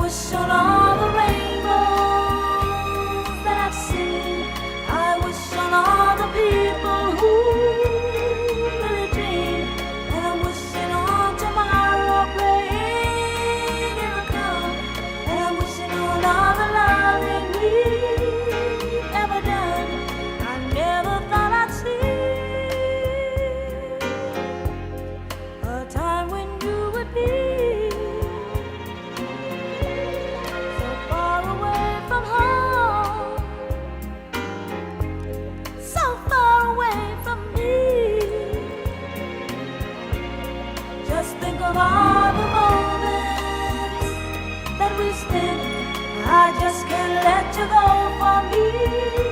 wish on all the rainbows that I've seen. I wish on all the people who really dream. And I'm wishing on tomorrow, praying it'll come. And I'm wishing on all the loving we've ever done. I never thought I'd see a time when you would be so far away from home, so far away from me. Just think of all the moments that we spent. I just can't let you go for me.